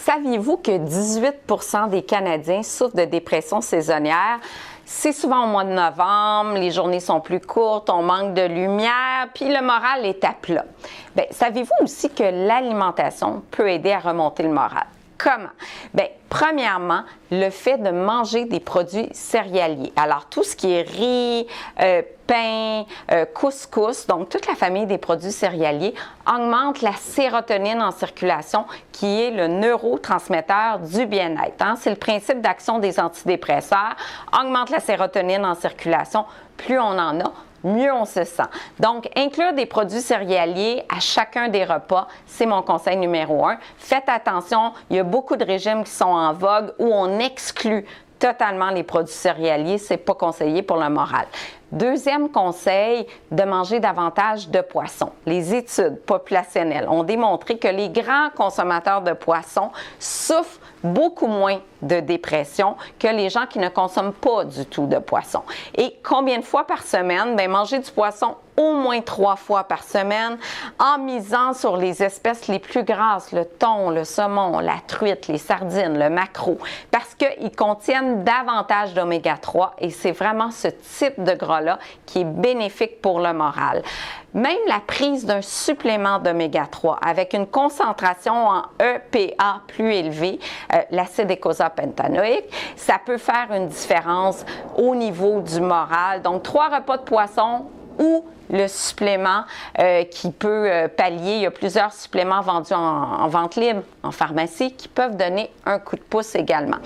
Saviez-vous que 18% des Canadiens souffrent de dépression saisonnière? C'est souvent au mois de novembre, les journées sont plus courtes, on manque de lumière, puis le moral est à plat. Bien, savez-vous aussi que l'alimentation peut aider à remonter le moral? Comment? Bien, premièrement, le fait de manger des produits céréaliers. Alors, tout ce qui est riz, pain, couscous, donc toute la famille des produits céréaliers, augmente la sérotonine en circulation, qui est le neurotransmetteur du bien-être. Hein? C'est le principe d'action des antidépresseurs. Augmente la sérotonine en circulation, plus on en a, mieux on se sent. Donc, inclure des produits céréaliers à chacun des repas, c'est mon conseil numéro 1. Faites attention, il y a beaucoup de régimes qui sont en vogue où on exclut totalement les produits céréaliers, c'est pas conseillé pour le moral. Deuxième conseil, de manger davantage de poissons. Les études populationnelles ont démontré que les grands consommateurs de poissons souffrent beaucoup moins de dépression que les gens qui ne consomment pas du tout de poisson. Et combien de fois par semaine? Bien, manger du poisson au moins 3 fois par semaine en misant sur les espèces les plus grasses, le thon, le saumon, la truite, les sardines, le maquereau, parce qu'ils contiennent davantage d'oméga 3 et c'est vraiment ce type de gras-là qui est bénéfique pour le moral. Même la prise d'un supplément d'oméga 3 avec une concentration en EPA plus élevée, l'acide eicosapentaenoïque, ça peut faire une différence au niveau du moral. Donc, 3 repas de poisson ou le supplément qui peut pallier. Il y a plusieurs suppléments vendus en vente libre, en pharmacie, qui peuvent donner un coup de pouce également.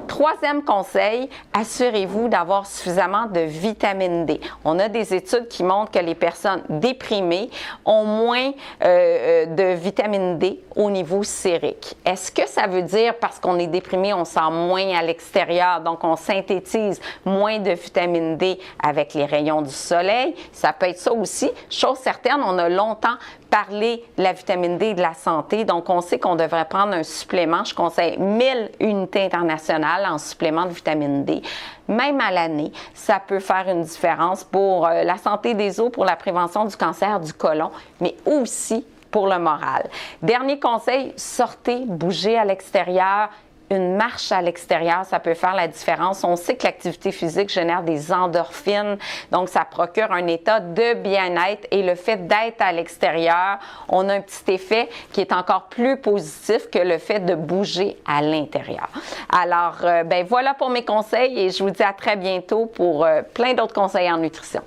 Troisième conseil, assurez-vous d'avoir suffisamment de vitamine D. On a des études qui montrent que les personnes déprimées ont moins de vitamine D au niveau sérique. Est-ce que ça veut dire parce qu'on est déprimé, on sent moins à l'extérieur, donc on synthétise moins de vitamine D avec les rayons du soleil? Ça peut être ça aussi. Chose certaine, on a longtemps parlé de la vitamine D et de la santé, donc on sait qu'on devrait prendre un supplément. Je conseille 1000 unités internationales en supplément de vitamine D. Même à l'année, ça peut faire une différence pour la santé des os, pour la prévention du cancer du côlon, mais aussi pour le moral. Dernier conseil, sortez, bougez à l'extérieur. Une marche à l'extérieur, ça peut faire la différence. On sait que l'activité physique génère des endorphines, donc ça procure un état de bien-être et le fait d'être à l'extérieur, on a un petit effet qui est encore plus positif que le fait de bouger à l'intérieur. Alors, ben voilà pour mes conseils et je vous dis à très bientôt pour plein d'autres conseils en nutrition.